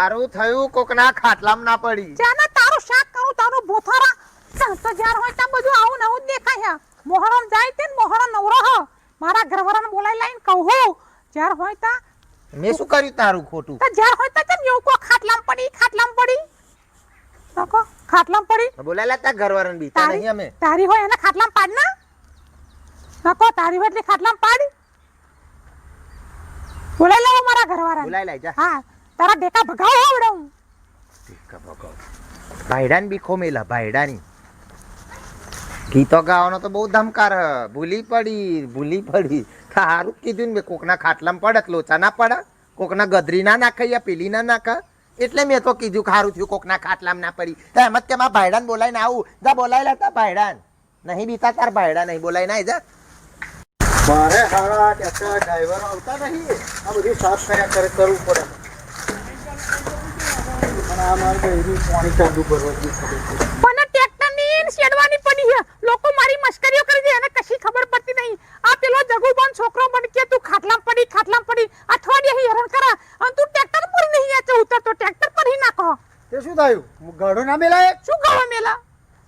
હારું થયું કોકના ખાટલામાં ના પડી. જાના તારું શાક કરું તારું બોથારા તો જ્યાર હોય ત્યાં બધું આવું નવું જ દેખાય. મોહરમ જાય તે મોહરમ નવરો હ મારા ઘરવાળાને બોલાઈ લાઈન કહું જ્યાર હોય ત્યાં મેં શું કર્યું તારું ખોટું? તો જ્યાર હોય ત્યાં એવું કો ખાટલામાં પડી નકો ખાટલામાં પડી બોલાયેલા તા ઘરવાળાને બીતા નહીં અમે. તારી હોય એને ખાટલામાં પાડ ના નકો તારી હોય એટલે ખાટલામાં પાડ બોલાઈ લાવો મારા ઘરવાળાને. બોલાઈ લાઈ જા. હા તારા ડેકા ભગાવો આવડું ઠીક ભગાવ. ભાઈડાની બીખો મેલા ભાઈડાની ગીતો ગાવાનો તો બહુ ધમકાર ભૂલી પડી સારું કીધું ને કોકના ખાટલામાં પડત લોચા ના પડે કોકના ગદરી ના નાખે યા પેલી ના નાખે એટલે મેં તો કીધું સારું થયું કોકના ખાટલામાં ના પડી તો એમ જ કે મારા ભાઈડાને બોલાઈને આવું જા બોલાઈ લેતા ભાઈડાને નહીં બીતા તાર ભાઈડા નહીં બોલાઈ ના જા. મારે હારા ટ્રેક્ટર ડ્રાઈવર આવતા નહીં આ બધું સાફ કર્યા કરવું પડે અને આ મારે બહેરી પાણી ચાલુ કરવા જ ખબર પડે. પણ ટ્રેક્ટર ની શેડવાની પડી છે લોકો મારી મસ્કરીઓ કરી છે એને કશી ખબર પડતી નહીં. આ પેલો જગુબાન છોકરો બન કે તું ખાટલામાં પડી અઠવાડિયે હેરાન કરા અને તું ટ્રેક્ટર પર નહીં આચે ઉતર તો ટ્રેક્ટર પર હી નાખો. તે શું થયું ગાડો ના મેલાય શું ગાડો મેલા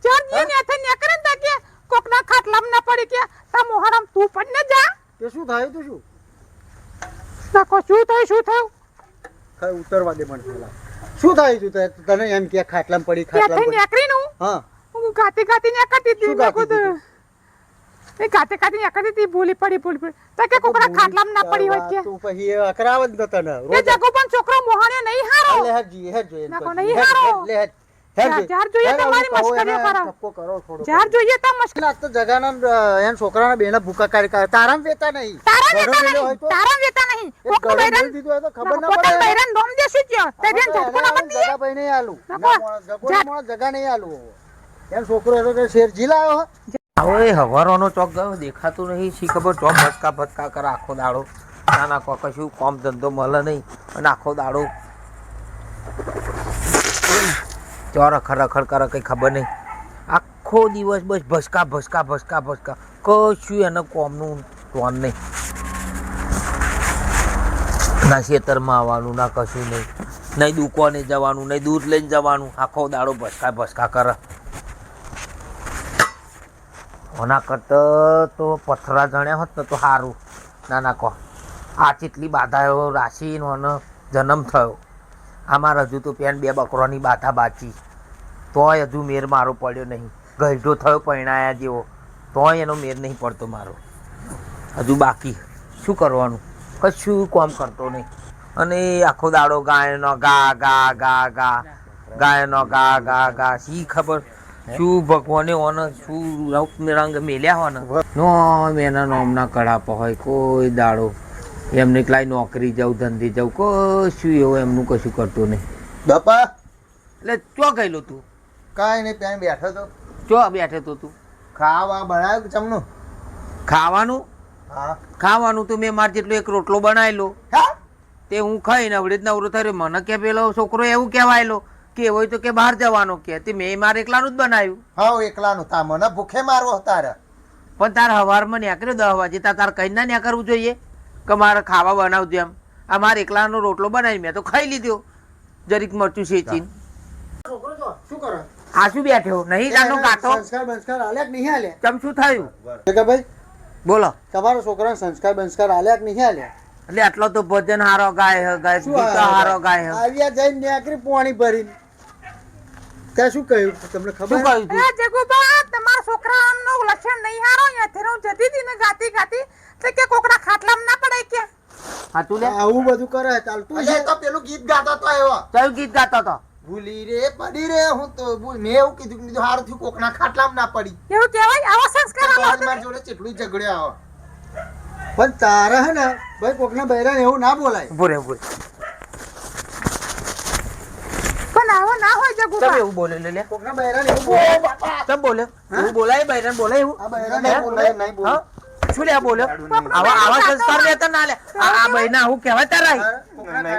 ચાર દી ને આથે ને કરે તા કે કોકના ખાટલામાં ના પડી કે તા મોહરમ તું પણ ન જા. તે શું થયું તું શું નાખો શું થયું કઈ ઉતરવા દે મને પેલા શું થયું તું તને એમ કે ખાટલામાં પડી ત્યાંથી નીકળી નું હા હું ગાતી નીકળતી હતી શું ગાતી હતી? એ ગાતી નીકળતી હતી ભૂલી પડી તો કે કોકના ખાટલામાં ના પડી હોય કે તું પછી અકરાવત ન તને એ જગો પણ છોકરો મોહણે નહીં હારો હેડ નાખો નહીં હારો ચાર જોઈએ તો મારી મસ્કરીઓ કરો ચાર જોઈએ તો મસ્કરી તો જગાના એમ છોકરાના બેના ભૂકા કાઢી તારામ વેતા નહીં તારા વેતા નહીં કોક બૈરન દીધું હોય તો ખબર ના પોતા પડે બૈરન ડોમ દેસી કે તે બેન ઝટકો ના મત જગા ભાઈ નહીં આલું જગા નહીં આલું એમ છોકરો હતો તો શેર જીલાયો હવે હવારોનો ચોક ગયો દેખાતું નહીં શી ખબર ચોક ભટકા કરે આખો દાડો નાના કો કશું કોમ ધંધો મળે નહીં અને આખો દાડો ચોર રખડ કરે કઈ ખબર નહીં આખો દિવસ બસ ભસકા કશું એને કોમનું ટોન નહીં ના ખેતરમાં આવવાનું ના કશું નહીં દુકાને જવાનું નહીં દૂધ લઈને જવાનું આખો દાડો ભસકા કરે. ઓના કરતા તો પથરા જણ્યા હોત ને તો સારું ના કહો આ કેટલી બાધાઓ રાશિનો જન્મ થયો આમાં હજુ તો પેન 2 બકરોની બાધા બાચી તોય હજુ મેર મારો પડ્યો નહીં. ગઈઢો થયો પરણાયા જેવો તોય એનો મેર નહીં પડતો મારો હજુ બાકી શું કરવાનું કશું કામ કરતો નહીં અને આખો દાડો ગાયનો ગા શી ખબર શું ભગવાને ઓને શું રંગ મેલ્યા હોય ને નોમ એના નોમના કડાપા હોય કોઈ દાડો એમને કેટલાય નોકરી જાઉં ધંધે જાઉં કશું એવું એમનું કશું કરતો નહીં. બાપા એટલે ચો ગયેલો તું? કાંઈ નહીં ત્યાં બેઠો તો. ચો બેઠો તો તું? ખાવા બનાવ્યું ચમનું ખાવાનું? હા ખાવાનું તો મેં મારે જેટલો એક રોટલો બનાવેલો તે હું ખાઈને આવડે જ નવરો થયો. મને કે પેલો છોકરો એવું કહેવાયેલો કે હોય તો કે બહાર જવાનો કે મેં મારે એકલાનું જ બનાવ્યું. હા એકલાનું તા મને ભૂખે મારવો તારે પણ તારે હવારમાં નીકળ્યો 10 વાગે તારે કઈ ના નીકળવું જોઈએ કે મારે ખાવા બનાવજો એમ. આ મારે એકલાનો રોટલો બનાવી મેં તો ખાઈ લીધો જરીક મરચું શેચીને. શું કરે આ શું બેઠો નહીં તારનો કાતો સંસ્કાર આલ્યા કે નહીં આલ્યા? ચમ શું થયું ભાઈ બોલો? તમારો છોકરા સંસ્કાર આલ્યા કે નહીં આલ્યા? એટલે આટલો તો ભજન હારો ગાય ગીત હારો ગાય આવ્યા જઈને નેકરી પાણી ભરીને ત્યાં શું કહ્યું તમને ખબર? શું કહ્યું? એ જગુબા તમારા છોકરાનો લક્ષણ નહીં હારો અહીંયાથી હું જતી હતી ને ગાતી તો કે કોકના ખાટલામાં ના પડે કે હા તું લે આવું બધું કરે ચાલતું છે તો પેલું ગીત ગાતો તો એવો કયું ગીત ગાતો તો? ભૂલી રે પડી રે હું તો મેં એવું કીધું હારું થયું કોકના ખાટલામાં ના પડી એવું કહેવાય? આવો સંસ્કાર મારા જોડે કેટલું ઝઘડ્યા આવો પણ તારા હે ને ભાઈ કોકના બૈરાને એવું ના બોલાય. બોલે પણ આવો ના હોય જગુબા. એવું બોલે લે કોકના બૈરાને એવું બોલે બાપા તમ બોલે એવું બોલાય બૈરાને બોલાય એવું? આ બૈરાને બોલાય નહીં બોલે શું લે બોલે આવા સંસ્કાર લેતા ના લે આ બૈના હું કહેવાય તારા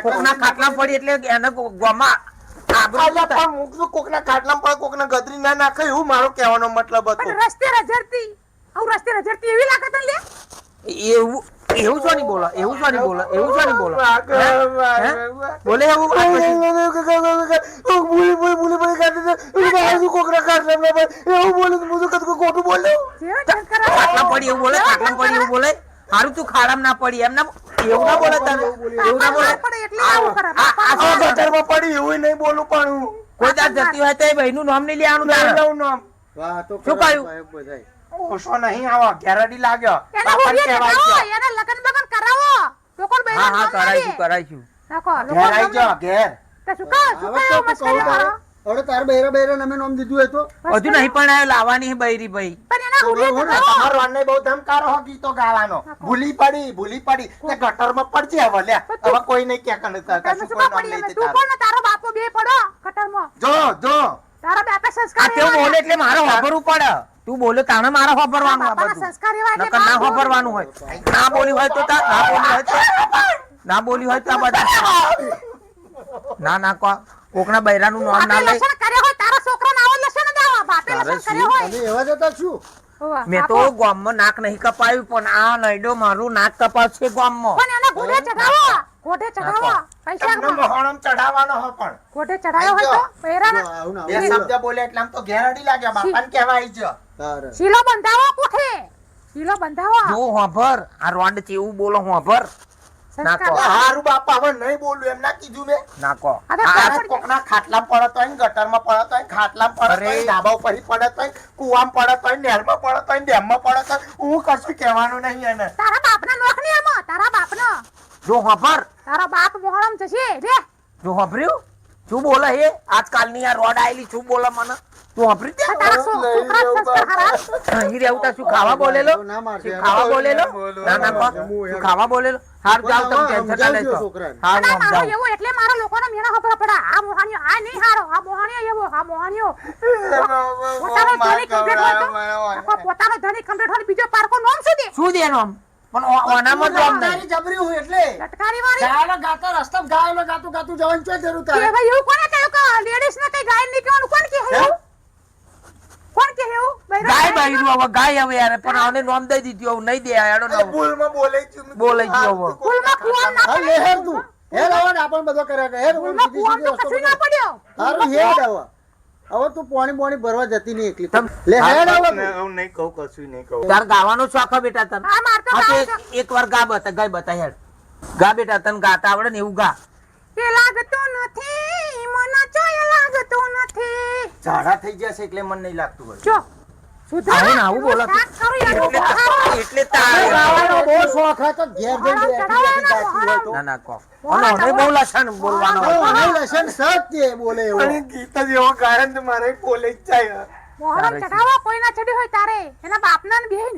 કોકના ખાટલા પડી એટલે એને ગોમાં કોકના ખાટલા પર કોકના ગદરી ના નાખે એવું મારો કહેવાનો મતલબ હતો. રસ્તે રજડતી એવી લાગે તને લે? એવું છો નહીં બોલો, એવું છો નહીં બોલો, એવું છો નહીં બોલો. હે? બોલે એવું વાત પછી. જેવા ચક્કર આવે. ખાટલામાં પડી એવું બોલે, ખાટલામાં પડી એવું બોલે. હારું તું ખાડામાં ના પડી એમ ના, એવું ના બોલે તને, એવું ના બોલે. પડે એટલે આવું કરે. આ શું છે? ગટરમાં પડી એવું નહીં બોલું પણ હું. કોઈ દાડ જતી હોય તો એ ભાઈનું નામ નહીં લેવાનું તારે. લઉં નામ. શું કહ્યું? ઓછો નહીં આવો ઘેરડી લાગ્યો એને બાપાને હોડીએ કહેવાય ચડાવો, છે. એને લગન બગન કરાવો. લોકોને બૈરા હા હા નામ ના દે. કરાઈશું. નાખો, ઘેર લોકોને આઈ જાઓ, ઘેર. તો શું કહો, શું કહો, મસ્કરી કરો? હવે તાર બૈરા બૈરા અમે નામ દીધું હોય તો હજુ નહીં પણ આયો, લાવવાની છે બૈરી ભાઈ. પણ એના હોડીએ ચડાવો. તમારો વાનને બહુ ધમકારો હો ગીતો ગાવાનો. ભૂલી પડી તે ગટરમાં પડજે હવે લે. હવે કોઈ નહીં કે કને તમે કશું શું કોઈ કામ નામ પડી નહીં એમ? તે તું તારું. કોણ ને તારો બાપો બે પડો કટરમાં. જો તારા બાપે આ સંસ્કાર તેવું એવા બોલે એટલે મારે વાપરવું પડે. તું બોલે તાણે મારે વાપરવાનું આ બાપાના બધું. સંસ્કાર એવા એટલે નકર ના ના બોલ. વાપરવાનું હોય. ના બોલી હોય તો ના બોલી હોય તો આ બધા ના ના કોકના બૈરાનું નામ ના બાપે લે. લસણ કર્યો હોય, તારા છોકરાને આવો લસણ જ આવો. બાપે તારે લસણ કર્યો હોય. તમે એવા જતા શું હોવા, મેં તો બાપો. ગામમાં નાક નહીં કપાયું પણ આ નૈડો મારું નાક કપાવશે ગામમાં. પણ એને ઘોડે ચઢાવો. ઘોડે ચઢાવો. પૈસા તમને મોહણમ ચઢાવવાનો હો પણ ઘોડે ચઢાયો હોય તો બૈરાને આવું ના બે આવું શબ્દ બોલે એટલે આમ તો ઘેરડી લાગ્યા બાપાને કહેવાય છે. તારે શીલો બંધાવો કોઠે. શીલો બંધાવો. જો હોભર આ રોંડ ચેવું બોલો હોભર. સંસ્કાર. નાખો. હારું બાપા હવે નહીં બોલું એમ ના કીધું મેં. નાકો આ તો આ તારે કોકના ખાટલામાં પડતો હોય ને ગટરમાં પડતો હોય ને ખાટલામાં પડતો હોય ને અરે. ધાબા ઉપર પડતો હોય કુવામાં પડતો હોય નહેરમાં પડતો હોય ડેમમાં પડતો હોય હું કશું કહેવાનું નહીં એને. તારા બાપના નોખ નહીં આમાં. તારા બાપનો. જો હોભર તારો બાપ મોહરમ જશે રે. જો હોભર્યું શું બોલે હે આજકાલની આ રોડ આયેલી શું બોલે મને તું હોભરી દે. આ તારા છોકરા સંસ્કાર હારા. અહીં રહેવું તા શું ખાવા બોલેલો ના મારશે. શું ખાવા બોલેલો ના ના કો શું ખાવા બોલેલો હાર જાવ તમે ટેન્શન ના લેજો છોકરાને. હા અને હું મારો સમજાવું એવો એટલે મારા લોકોને મેળા ખબર પડે. આ મોહાણીઓ આ નહીં હારો. આ મોહાણીઓ એવો. આ મોહાણીઓ પોતાનો ધણી કમ્પ્લીટ હોય તો આખો પોતાનો ધણી કમ્પ્લીટ હોય બીજો પારકો નોમ શું દે? શું દેનો આમ પણ ઓનામાં જ આમ નહીં. તારી જબરી હોય એટલે લટકારી વાળી. ગાયલો ગાતો રસ્તા ગાયલો ગાતું જવાનું શું જરૂર એ તારે ભાઈ એવું કોને કહ્યું કે લેડીઝ ને કઈ ગાય નહીં કહેવાનું? કોણ કહે એવું? કોણ કહે એવું? બૈરા ગાય ગાય બૈરું હવે ગાય હવે યાર પણ આને નોમ દઈ દીધું હવે નહીં દે યાર અરે ભૂલમાં બોલે છે. બોલે છે હવે. ફૂલમાં કુવામાં ના હા લે હેર તું હેર આવો ને આપણ બધો કર્યા કરે હેર ફૂલમાં કુવામાં તો કશું ના પડ્યો. હારું હેર આવો હવે તું પોણી ભરવા જતી નહીં એકલી તમ- લે હેર આવો તું. હું નહીં કહું કશું નહીં કહું. તાર ગાવાનો શોખ હે બેટા તને આ મારતો હા ગાવ તો છે. એક વાર ગા બતા ગાય બતા યાર ગા બેટા તને ગાતા આવડે ને એવું ગા એ લાગતું નથી મને ચોય લાગતું નથી. ઝાડા થઈ જશે એટલે મને નહીં લાગતું હોય. જો સુધરો. આવું ને આવું બોલો. શાક કરું યાર. એટલે ખાવા. એટલે તારે તારે ગાવાનો બહુ શોખ હતો ઘેર જઈને બેઠી બેઠી ગાતી હોય તો ના ના કો અને હવે બહુ લસણ બોલવાનો હવે હોય. મને લસણ સત્ય બોલે એવો પણ એ ગીત જ એવો કારણ તો મારે બોલે જ જાય. મોહરમ તારે ચઢાવો કોઈ ના ચડી હોય તારે એના બાપના ને બેન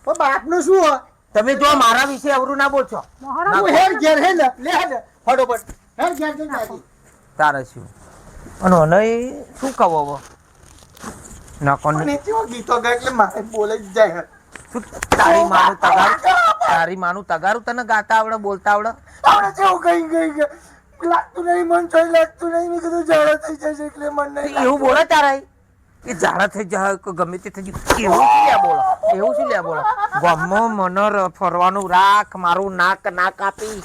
પણ બાપનું શું હોય તમે જો મારા વિશે અવરું ના બોલશો મોહરમ તું હેર ઘેર હે ને લે હે ને ફટોફટ હેર ઘેર જઈને જાતી તારે શું અને હવે શું કહો હવે ના કોણ પણ એ જેવો ગીતો ગાય એટલે મારે બોલે જ જાય. શું તારી માનું તગારું તારી માનું તગારું તને ગાતા આવડે બોલતા આવડે આપણે જેવું ગઈ લાગતું નહીં મન ચોય લાગતું નહીં મેં કીધું ઝાડા થઈ જશે એટલે મને નહીં એવું બોલે તારા એ ઝાડા થઈ જાય કે ગમે તે થઈ જાય એવું શું લ્યા બોલો એવું શું લ્યા બોલો ગામમાં મને ફરવાનું રાખ મારું નાક ના કાપી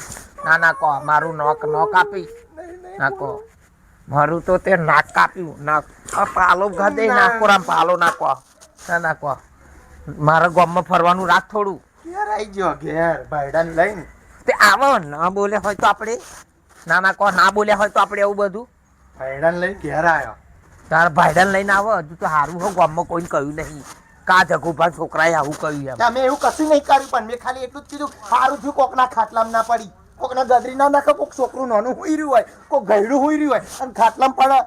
ના ના કહો મારું નોક કાપી ના કહો મારું તો તે નાક કાપ્યું નાક આ પાલો ગાદે નાખો રામ પાલો નાખો ના ના કહો મારા ગામમાં ફરવાનું રાખ થોડું ઘેર આવી ગયો ઘેર ભાઈડાને લઈને તે આવો ના બોલે હોય તો આપણે ના ના કહો ના બોલ્યા હોય તો આપણે એવું બધું ભાઈડાને લઈને ઘેર આવ્યો. તારા ભાઈડાને લઈને આવો હજુ તો હારું હો ગામમાં કોઈને કહ્યું નહીં કા જગુભા છોકરાએ આવું કહ્યું એમ તમે એવું કશું નહીં કર્યું પણ મેં ખાલી એટલું જ કીધું સારું થયું કોકના ખાટલામાં ના પડી કોકના ગદરી ના નાખે કોક છોકરું નાનું હુઈ રહ્યું હોય કોક ગયડું હુઈ રહ્યું હોય અને ખાટલામાં પડે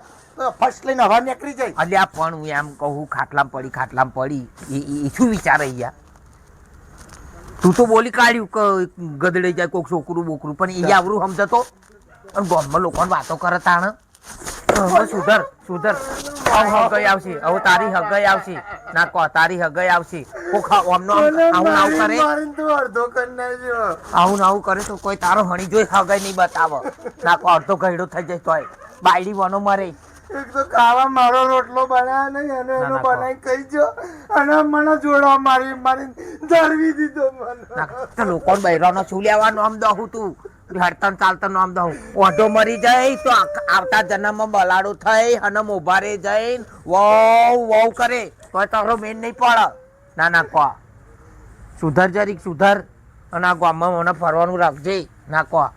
ફર્સ્ટ લઈને હવા નીકળી જાય. અલ્યા પણ હું એમ કહું ખાટલામાં પડી એ શું વિચારે યાર તું તો બોલી કાઢ્યું કે ગદડે જાય કોક છોકરું બોકરું પણ એ આવરું સમજતો અને ગામમાં લોકોને વાતો કરે તાણ હવે સુધર હવે હગાઈ આવશે હવે તારી હગાઈ આવશે ના કહો તારી હગાઈ આવશે કોક આમનો આવું આવું કરે મારીને તું અડધો કરી નાખ્યો. આવું કરે તો કોઈ તારો હણી જોઈ હગાઈ નહીં બતાવો ના કહો અડધો ગયડો થઈ જાય તોય બાયડી વાનો મરે એક તો ખાવા મારો રોટલો બનાવ્યો નહીં અને ના, એનો ના, બનાવી કહી જો અને મને જોડવા મારી ધરવી દીધો મને. તો લોકો બૈરાનો શું લેવા નામ દઉં તું હડતન ચાલતન નામ દઉં ઓઢો મરી જાય તો આવતા જન્મમાં બલાડો થઈ અને મોભારે જઈને વહુ કરે તો તારો મેન નહીં પડે. ના કહો સુધર જરીક સુધર અને આ ગામમાં મને ફરવાનું રાખજે. ના કહો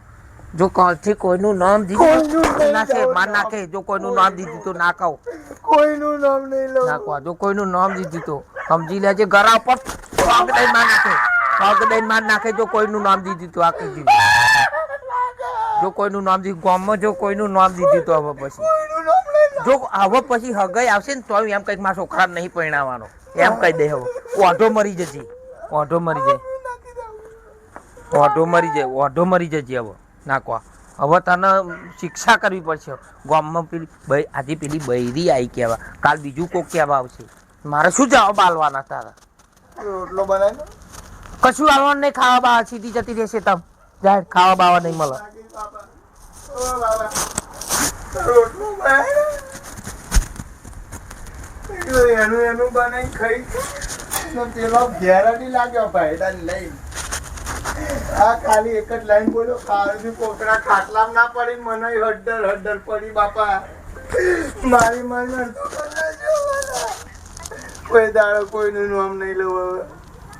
જો કાલથી કોઈનું નામ દીધું નાખે માર નાખે. જો કોઈનું નામ દીધું તો ના કહું. કોઈનું નામ નહીં લઉં. ના કહો જો કોઈનું નામ દીધું તો સમજી લેજે ગરા ઉપર પગ દઈને માર નાખે. પગ દઈને માર નાખે જો કોઈનું નામ દીધું તો આ કીધું. જો કોઈનું નામ દીધું ગામમાં જો કોઈનું નામ દીધું તો હવે પછી જો હવે પછી હગાઈ આવશે ને તો એમ કઈક મારા છોકરા નહીં પરિણાવવાનો એમ કહી દે. હવે ઓઢો મરી જજે. ઓઢો મરી જાય. ઓઢો મરી જાય. ઓઢો મરી જજે હવે. ના કહો હવે તને શિક્ષા કરવી પડશે. ગામમાં પેલી આજે પેલી બૈરી આવી કહેવા કાલ બીજું કોક કહેવા આવશે. મારે શું જવાબ આલવાના તારા? રોટલો બનાવી કશું આલવાનું નહીં. ખાવા બાવા સીધી જતી રહેશે. તમ જાય ખાવા બાવા નહીં મળે. રોટલો બનાવી એનું બનાવી ખાઈ પેલો ઘેરાડી લાગ્યો ભાઈ લઈ. આ ખાલી એક જ લાઈન બોલ્યો ખાવાનું કોકરા ખાટલામાં ના પડી મને હડ્ડર પડી બાપા મારી કોઈ દાડો કોઈનું નામ નહીં લઉં હવે.